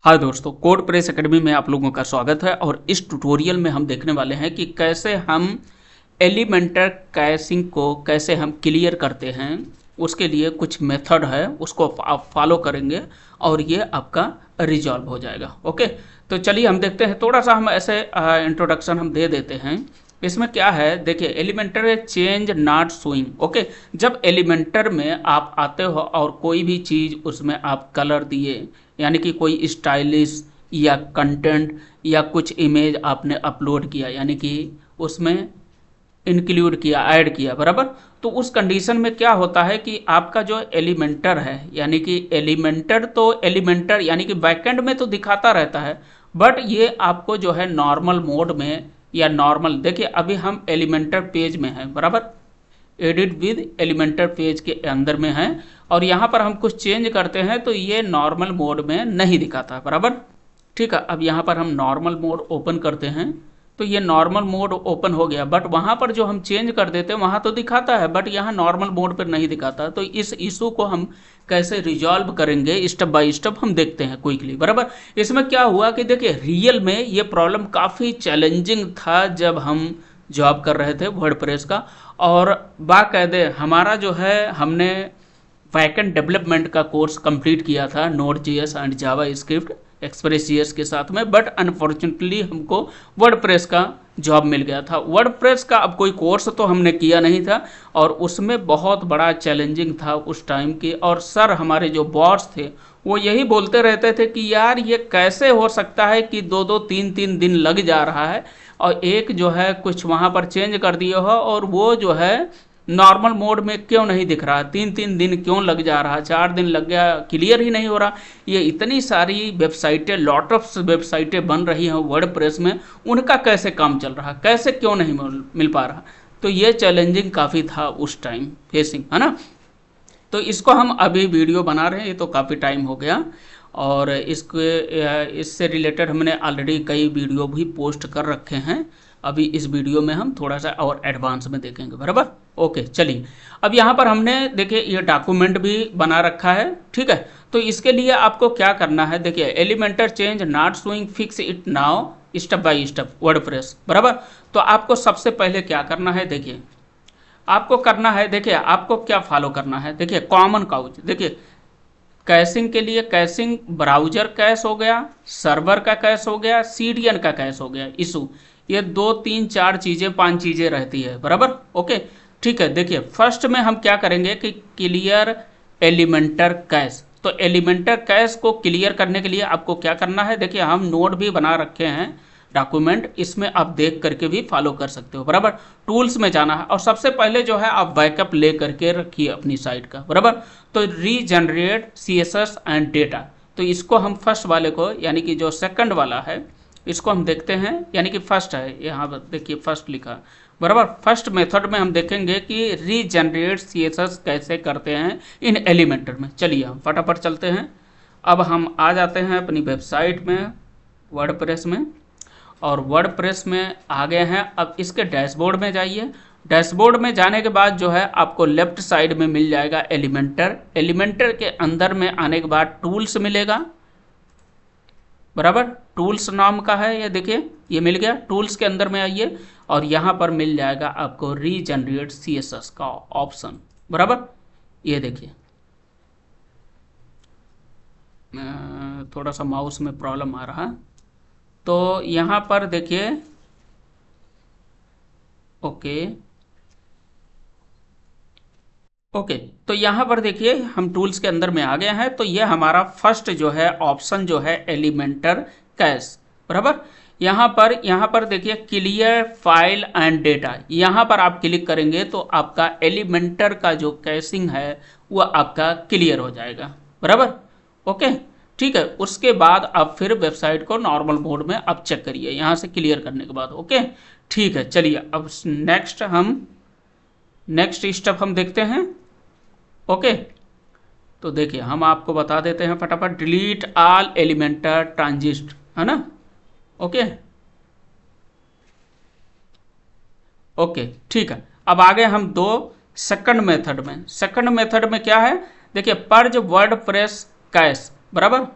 हाय दोस्तों, code press academy में आप लोगों का स्वागत है। और इस ट्यूटोरियल में हम देखने वाले हैं कि कैसे हम एलिमेंटर कैशिंग को कैसे हम क्लियर करते हैं। उसके लिए कुछ मेथड है, उसको आप फॉलो करेंगे और ये आपका रिजॉल्व हो जाएगा। ओके, तो चलिए हम देखते हैं। थोड़ा सा हम ऐसे इंट्रोडक्शन हम दे देते हैं। इसमें क्या है, देखिए, Elementor change not showing. Okay, जब एलिमेंटर में आप आते हो और कोई भी चीज़ उसमें आप कलर दिए, यानी कि कोई स्टाइलिश या कंटेंट या कुछ इमेज आपने अपलोड किया, यानी कि उसमें इंक्लूड किया, ऐड किया, बराबर। तो उस कंडीशन में क्या होता है कि आपका जो एलिमेंटर है, यानी कि एलिमेंटर यानी कि बैकएंड में तो दिखाता रहता है, बट ये आपको जो है नॉर्मल मोड में या नॉर्मल, देखिए अभी हम एलिमेंटर पेज में हैं, बराबर, एडिट विद एलिमेंटर पेज के अंदर में है। और यहाँ पर हम कुछ चेंज करते हैं तो ये नॉर्मल मोड में नहीं दिखाता, बराबर। ठीक है, अब यहाँ पर हम नॉर्मल मोड ओपन करते हैं तो ये नॉर्मल मोड ओपन हो गया, बट वहाँ पर जो हम चेंज कर देते हैं वहाँ तो दिखाता है, बट यहाँ नॉर्मल मोड पर नहीं दिखाता। तो इस इशू को हम कैसे रिजॉल्व करेंगे, स्टेप बाय स्टेप हम देखते हैं क्विकली, बराबर। इसमें क्या हुआ कि देखिए, रियल में ये प्रॉब्लम काफ़ी चैलेंजिंग था जब हम जॉब कर रहे थे वर्डप्रेस का। और बाकायदे हमारा जो है, हमने बैकएंड डेवलपमेंट का कोर्स कंप्लीट किया था नोड.js एंड जावा स्क्रिप्ट एक्सप्रेस.js के साथ में, बट अनफॉर्चुनेटली हमको वर्डप्रेस का जॉब मिल गया था। वर्डप्रेस का अब कोई कोर्स तो हमने किया नहीं था और उसमें बहुत बड़ा चैलेंजिंग था उस टाइम की। और सर, हमारे जो बॉस थे वो यही बोलते रहते थे कि यार ये कैसे हो सकता है कि 2-2 3-3 दिन लग जा रहा है और एक जो है कुछ वहाँ पर चेंज कर दिए हो और वो जो है नॉर्मल मोड में क्यों नहीं दिख रहा, 3-3 दिन क्यों लग जा रहा, 4 दिन लग गया, क्लियर ही नहीं हो रहा। ये इतनी सारी वेबसाइटें, लॉट ऑफ वेबसाइटें बन रही हैं वर्डप्रेस में, उनका कैसे काम चल रहा, कैसे क्यों नहीं मिल पा रहा। तो ये चैलेंजिंग काफ़ी था उस टाइम फेसिंग, है ना। तो इसको हम अभी वीडियो बना रहे हैं, ये तो काफ़ी टाइम हो गया। और इससे रिलेटेड हमने ऑलरेडी कई वीडियो भी पोस्ट कर रखे हैं। अभी इस वीडियो में हम थोड़ा सा और एडवांस में देखेंगे, बराबर। ओके, चलिए, अब यहाँ पर हमने देखिए ये डॉक्यूमेंट भी बना रखा है, ठीक है। तो इसके लिए आपको क्या करना है, देखिए, Elementor change not showing, fix it now step by step WordPress, बराबर। तो आपको सबसे पहले क्या करना है, देखिए आपको करना है, देखिए आपको क्या फॉलो करना है, देखिए कॉमन काउच, देखिए कैशिंग के लिए कैशिंग, ब्राउजर कैश हो गया, सर्वर का कैश हो गया, सीडीएन का कैश हो गया, इशू। ये 2-3-4 चीज़ें 5 चीज़ें रहती है, बराबर। ओके, ठीक है। देखिए फर्स्ट में हम क्या करेंगे कि क्लियर एलिमेंटर कैश। तो एलिमेंटर कैश को क्लियर करने के लिए आपको क्या करना है, देखिए हम नोट भी बना रखे हैं डॉक्यूमेंट, इसमें आप देख करके भी फॉलो कर सकते हो, बराबर। टूल्स में जाना है और सबसे पहले जो है आप बैकअप ले करके रखिए अपनी साइट का, बराबर। तो रीजनरेट सीएसएस एंड डेटा, तो इसको हम फर्स्ट वाले को, यानी कि जो सेकंड वाला है, इसको हम देखते हैं, यानी कि फर्स्ट है, यहाँ पर देखिए फर्स्ट लिखा, बराबर। फर्स्ट मेथड में हम देखेंगे कि रीजनरेट सीएसएस कैसे करते हैं इन एलिमेंटर में। चलिए हम फटाफट चलते हैं। अब हम आ जाते हैं अपनी वेबसाइट में, वर्डप्रेस में, और वर्डप्रेस में आ गए हैं। अब इसके डैशबोर्ड में जाइए। डैशबोर्ड में जाने के बाद जो है आपको लेफ्ट साइड में मिल जाएगा एलिमेंटर। एलिमेंटर के अंदर में आने के बाद टूल्स मिलेगा, बराबर। टूल्स नाम का है ये, देखिए ये मिल गया। टूल्स के अंदर में आइए और यहाँ पर मिल जाएगा आपको रीजनरेट सीएसएस का ऑप्शन, बराबर। ये देखिए, थोड़ा सा माउस में प्रॉब्लम आ रहा है, तो यहाँ पर देखिए, ओके ओके, तो यहाँ पर देखिए हम टूल्स के अंदर में आ गए हैं। तो ये हमारा फर्स्ट जो है ऑप्शन जो है एलिमेंटर कैश, बराबर। यहाँ पर देखिए क्लियर फाइल एंड डेटा, यहाँ पर आप क्लिक करेंगे तो आपका एलिमेंटर का जो कैशिंग है वो आपका क्लियर हो जाएगा, बराबर। ओके, ठीक है। उसके बाद आप फिर वेबसाइट को नॉर्मल मोड में आप चेक करिए यहाँ से क्लियर करने के बाद। ओके, ठीक है। चलिए अब नेक्स्ट स्टेप हम देखते हैं। ओके, तो देखिए हम आपको बता देते हैं फटाफट, डिलीट ऑल एलिमेंटर ट्रांजिस्ट, है ना। ओके ओके, ठीक है। अब आगे हम दो सेकंड मेथड में। सेकंड मेथड में क्या है, देखिए पर्ज वर्डप्रेस कैश, बराबर।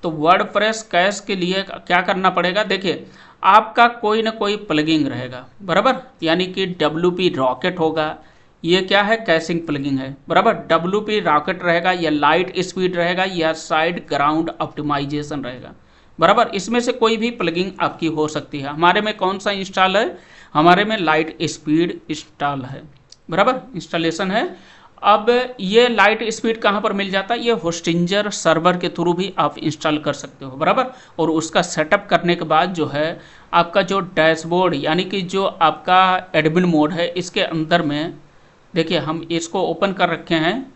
तो वर्डप्रेस कैश के लिए क्या करना पड़ेगा, देखिए आपका कोई ना कोई प्लगिंग रहेगा, बराबर, यानी कि WP रॉकेट होगा, ये क्या है, कैशिंग प्लगिंग है, बराबर। WP रॉकेट रहेगा या लाइट स्पीड रहेगा या साइड ग्राउंड ऑप्टिमाइजेशन रहेगा, बराबर। इसमें से कोई भी प्लगिंग आपकी हो सकती है। हमारे में कौन सा इंस्टॉल है, हमारे में लाइट स्पीड इंस्टॉल है, बराबर, इंस्टॉलेशन है। अब ये लाइट स्पीड कहाँ पर मिल जाता है, ये होस्टिंजर सर्वर के थ्रू भी आप इंस्टॉल कर सकते हो, बराबर। और उसका सेटअप करने के बाद जो है आपका जो डैशबोर्ड यानी कि जो आपका एडमिन मोड है, इसके अंदर में देखिए हम इसको ओपन कर रखे हैं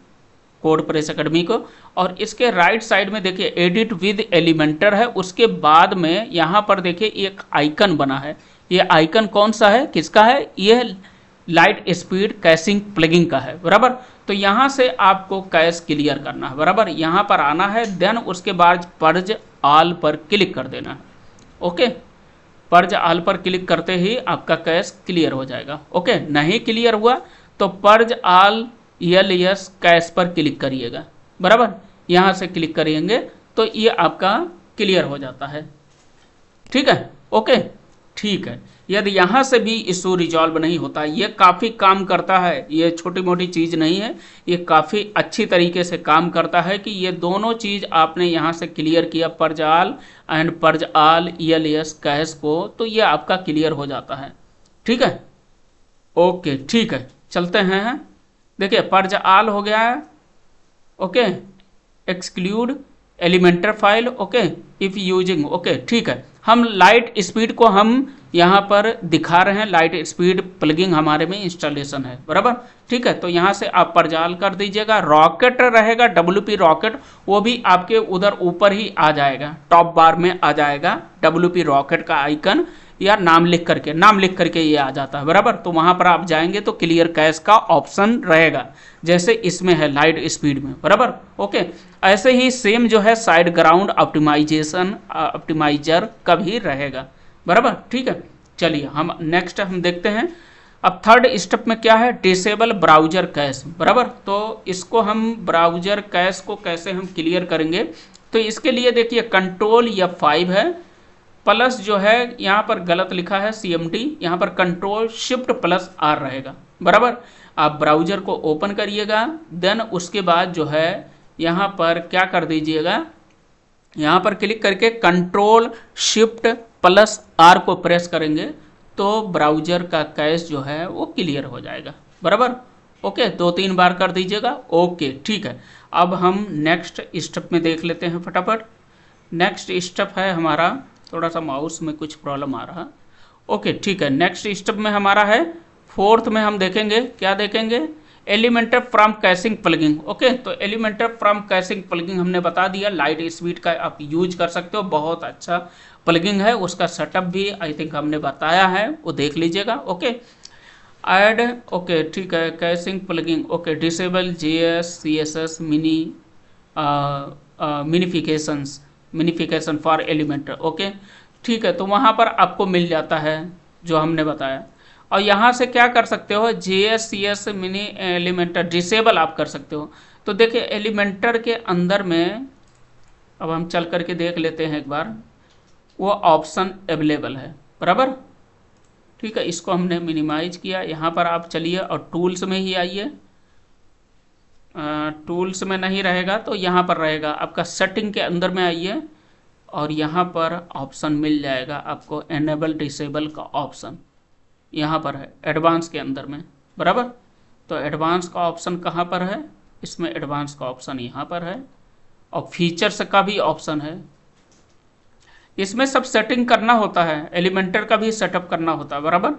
कोड प्रेस एकेडमी को, और इसके राइट साइड में देखिए एडिट विद एलिमेंटर है। उसके बाद में यहाँ पर देखिए एक आइकन बना है, ये आइकन कौन सा है, किसका है, ये लाइट स्पीड कैशिंग प्लगिंग का है, बराबर। तो यहाँ से आपको कैश क्लियर करना है, बराबर, यहाँ पर आना है, देन उसके बाद पर्ज ऑल पर क्लिक कर देना है, ओके। पर्ज ऑल पर क्लिक करते ही आपका कैश क्लियर हो जाएगा, ओके। नहीं क्लियर हुआ तो पर्ज ऑल LS कैश पर क्लिक करिएगा, बराबर, यहाँ से क्लिक करेंगे तो ये आपका क्लियर हो जाता है, ठीक है, ओके, ठीक है। यदि यहाँ से भी इशू रिजॉल्व नहीं होता, ये काफ़ी काम करता है, ये छोटी मोटी चीज़ नहीं है, ये काफ़ी अच्छी तरीके से काम करता है कि ये दोनों चीज़ आपने यहाँ से क्लियर किया, purge all and purge all LS cash को, तो ये आपका क्लियर हो जाता है, ठीक है, ओके, ठीक है। चलते हैं, देखिए पर्ज ऑल हो गया है, okay, exclude Elementor file, okay, if using, okay, ठीक है। हम लाइट स्पीड को हम यहाँ पर दिखा रहे हैं, लाइट स्पीड प्लगिंग हमारे में इंस्टॉलेशन है, बराबर, ठीक है। तो यहाँ से आप पर्ज ऑल कर दीजिएगा, रॉकेट रहेगा WP रॉकेट, वो भी आपके उधर ऊपर ही आ जाएगा, टॉप बार में आ जाएगा WP रॉकेट का आइकन, या नाम लिख करके ये आ जाता है, बराबर। तो वहाँ पर आप जाएंगे तो क्लियर कैश का ऑप्शन रहेगा, जैसे इसमें है लाइट स्पीड में, बराबर, ओके। ऐसे ही सेम जो है साइड ग्राउंड ऑप्टिमाइजर का भी रहेगा, बराबर, ठीक है। चलिए हम नेक्स्ट हम देखते हैं। अब थर्ड स्टेप में क्या है, डिसेबल ब्राउजर कैश, बराबर। तो इसको हम ब्राउजर कैश को कैसे हम क्लियर करेंगे, तो इसके लिए देखिए कंट्रोल F5 है, प्लस जो है यहाँ पर गलत लिखा है CMD, यहाँ पर कंट्रोल शिफ्ट प्लस R रहेगा, बराबर। आप ब्राउजर को ओपन करिएगा, देन उसके बाद जो है यहाँ पर क्या कर दीजिएगा, यहाँ पर क्लिक करके कंट्रोल शिफ्ट प्लस R को प्रेस करेंगे तो ब्राउजर का कैश जो है वो क्लियर हो जाएगा, बराबर, ओके। 2-3 बार कर दीजिएगा, ओके, ठीक है। अब हम नेक्स्ट स्टेप में देख लेते हैं फटाफट। नेक्स्ट स्टेप है हमारा, थोड़ा सा माउस में कुछ प्रॉब्लम आ रहा, ओके, ठीक है। नेक्स्ट स्टेप में हमारा है, फोर्थ में हम देखेंगे, क्या देखेंगे, Elementor from caching plugging, okay. तो एलिमेंटर फ्रॉम कैशिंग प्लगिंग हमने बता दिया, लाइट स्पीड का आप यूज कर सकते हो, बहुत अच्छा प्लगिंग है, उसका सेटअप भी आई थिंक हमने बताया है, वो देख लीजिएगा, ओके। ऐड, ओके, ठीक है, caching plugging, okay, disable JS CSS minification for Elementor, okay, ठीक है। तो वहाँ पर आपको मिल जाता है जो हमने बताया, और यहाँ से क्या कर सकते हो, JS CS mini Elementor disable आप कर सकते हो। तो देखिए एलिमेंटर के अंदर में अब हम चल करके देख लेते हैं एक बार, वो ऑप्शन अवेलेबल है, बराबर, ठीक है। इसको हमने मिनिमाइज किया, यहाँ पर आप चलिए और टूल्स में ही आइए, टूल्स में नहीं रहेगा तो यहाँ पर रहेगा आपका सेटिंग के अंदर में आइए, और यहाँ पर ऑप्शन मिल जाएगा आपको एनेबल डिसेबल का ऑप्शन, यहाँ पर है एडवांस के अंदर में, बराबर। तो एडवांस का ऑप्शन कहाँ पर है, इसमें एडवांस का ऑप्शन यहाँ पर है, और फीचर्स का भी ऑप्शन है, इसमें सब सेटिंग करना होता है, एलिमेंटर का भी सेटअप करना होता है, बराबर।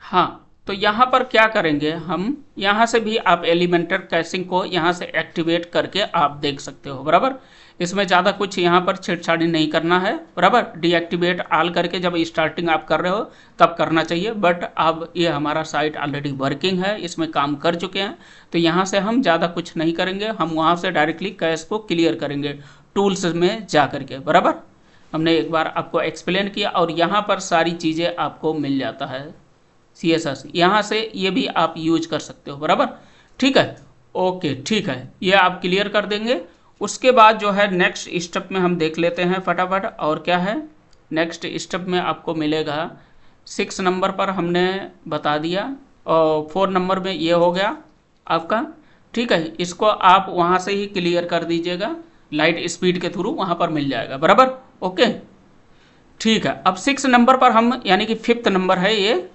हाँ, तो यहाँ पर क्या करेंगे हम, यहाँ से भी आप एलिमेंटर कैशिंग को यहाँ से एक्टिवेट करके आप देख सकते हो, बराबर। इसमें ज़्यादा कुछ यहाँ पर छेड़छाड़ी नहीं करना है, बराबर। डीएक्टिवेट ऑल करके जब स्टार्टिंग आप कर रहे हो तब करना चाहिए, बट अब ये हमारा साइट ऑलरेडी वर्किंग है, इसमें काम कर चुके हैं, तो यहाँ से हम ज़्यादा कुछ नहीं करेंगे, हम वहाँ से डायरेक्टली कैश को क्लियर करेंगे टूल्स में जा करके, बराबर। हमने एक बार आपको एक्सप्लेन किया, और यहाँ पर सारी चीज़ें आपको मिल जाता है, CSS यहाँ से ये भी आप यूज कर सकते हो, बराबर, ठीक है, ओके, ठीक है। ये आप क्लियर कर देंगे, उसके बाद जो है नेक्स्ट स्टेप में हम देख लेते हैं फटाफट। और क्या है नेक्स्ट स्टेप में आपको मिलेगा 6 नंबर पर हमने बता दिया, और 4 नंबर में ये हो गया आपका, ठीक है। इसको आप वहाँ से ही क्लियर कर दीजिएगा, लाइट स्पीड के थ्रू वहाँ पर मिल जाएगा, बराबर, ओके, ठीक है। अब 6 नंबर पर हम, यानी कि 5th नंबर है ये,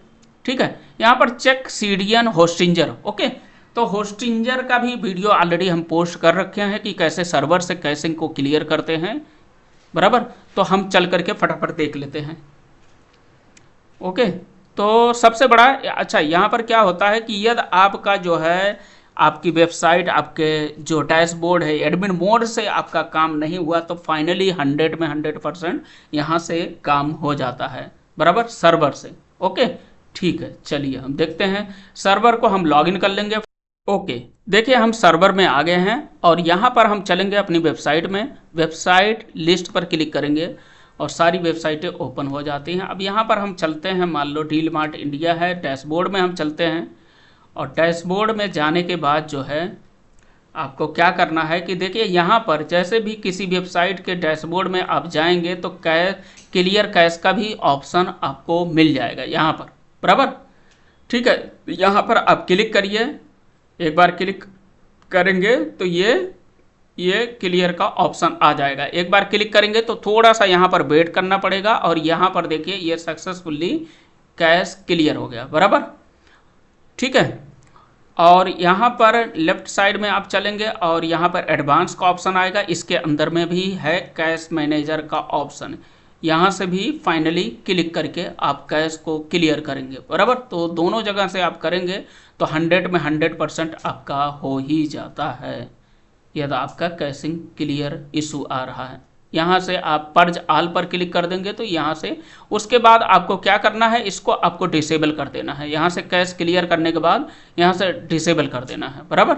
ठीक है। यहाँ पर चेक सीडियन होस्टिंजर, ओके। तो होस्टिंजर का भी वीडियो ऑलरेडी हम पोस्ट कर रखे हैं कि कैसे सर्वर से कैशिंग को क्लियर करते हैं, बराबर। तो हम चल करके फटाफट देख लेते हैं, ओके। तो सबसे बड़ा, अच्छा यहाँ पर क्या होता है कि यदि आपका जो है आपकी वेबसाइट, आपके जो डैशबोर्ड है एडमिन मोड से आपका काम नहीं हुआ, तो फाइनली 100 में 100% यहाँ से काम हो जाता है, बराबर, सर्वर से, ओके, ठीक है। चलिए हम देखते हैं, सर्वर को हम लॉगिन कर लेंगे, ओके। देखिए हम सर्वर में आ गए हैं और यहाँ पर हम चलेंगे अपनी वेबसाइट में, वेबसाइट लिस्ट पर क्लिक करेंगे और सारी वेबसाइटें ओपन हो जाती हैं। अब यहाँ पर हम चलते हैं, मान लो डील मार्ट इंडिया है, डैशबोर्ड में हम चलते हैं। और डैशबोर्ड में जाने के बाद जो है आपको क्या करना है कि देखिए यहाँ पर जैसे भी किसी वेबसाइट के डैशबोर्ड में आप जाएंगे तो क्लियर कैश का भी ऑप्शन आपको मिल जाएगा यहाँ पर, बराबर, ठीक है। यहाँ पर आप क्लिक करिए, एक बार क्लिक करेंगे तो ये क्लियर का ऑप्शन आ जाएगा। एक बार क्लिक करेंगे तो थोड़ा सा यहाँ पर वेट करना पड़ेगा और यहाँ पर देखिए ये सक्सेसफुली कैश क्लियर हो गया, बराबर, ठीक है। और यहाँ पर लेफ्ट साइड में आप चलेंगे और यहाँ पर एडवांस का ऑप्शन आएगा, इसके अंदर में भी है कैश मैनेजर का ऑप्शन, यहाँ से भी फाइनली क्लिक करके आप कैश को क्लियर करेंगे, बराबर। तो दोनों जगह से आप करेंगे तो 100 में 100% आपका हो ही जाता है यदि आपका कैशिंग क्लियर इशू आ रहा है। यहाँ से आप पर्ज आल पर क्लिक कर देंगे तो यहाँ से, उसके बाद आपको क्या करना है, इसको आपको डिसेबल कर देना है। यहाँ से कैश क्लियर करने के बाद यहाँ से डिसेबल कर देना है, बराबर,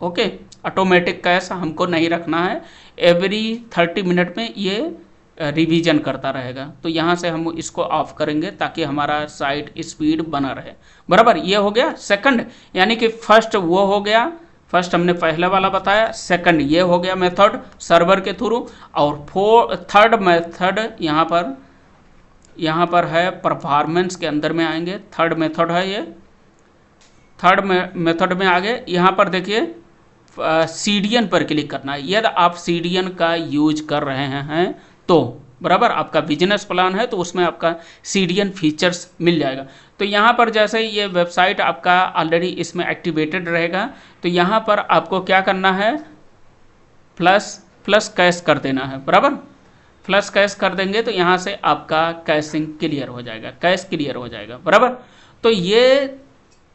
ओके। ऑटोमेटिक कैश हमको नहीं रखना है, एवरी 30 मिनट में ये रिवीजन करता रहेगा। तो यहाँ से हम इसको ऑफ करेंगे ताकि हमारा साइट स्पीड बना रहे, बराबर। ये हो गया सेकंड, यानी कि फर्स्ट वो हो गया, फर्स्ट हमने पहला वाला बताया, सेकंड ये हो गया मेथड सर्वर के थ्रू, और थर्ड मेथड यहाँ पर है परफॉर्मेंस के अंदर में आएंगे, थर्ड मेथड है ये, थर्ड मेथड में आगे यहाँ पर देखिए सीडियन पर क्लिक करना है। यदि आप सीडियन का यूज कर रहे हैं तो, बराबर, आपका बिजनेस प्लान है तो उसमें आपका सीडियन फीचर्स मिल जाएगा। तो यहाँ पर जैसे ये वेबसाइट आपका ऑलरेडी इसमें एक्टिवेटेड रहेगा तो यहाँ पर आपको क्या करना है, प्लस कैश कर देना है, बराबर। प्लस कैश कर देंगे तो यहाँ से आपका कैशिंग क्लियर हो जाएगा, कैश क्लियर हो जाएगा, बराबर। तो ये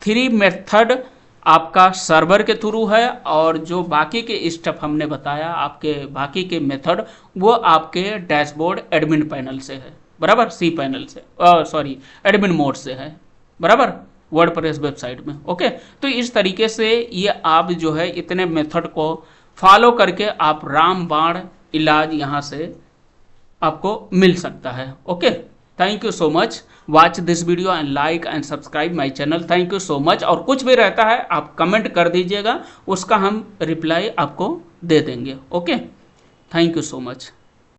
3 मेथड आपका सर्वर के थ्रू है, और जो बाकी के स्टेप हमने बताया आपके बाकी के मेथड वो आपके डैशबोर्ड एडमिन पैनल से है, बराबर, सी पैनल से, सॉरी एडमिन मोड से है, बराबर, वर्डप्रेस वेबसाइट में, ओके। तो इस तरीके से ये आप जो है इतने मेथड को फॉलो करके आप रामबाण इलाज यहाँ से आपको मिल सकता है, okay. Thank you so much, watch this video and like and subscribe my channel, thank you so much. और कुछ भी रहता है आप कमेंट कर दीजिएगा, उसका हम रिप्लाई आपको दे देंगे, okay. Thank you so much.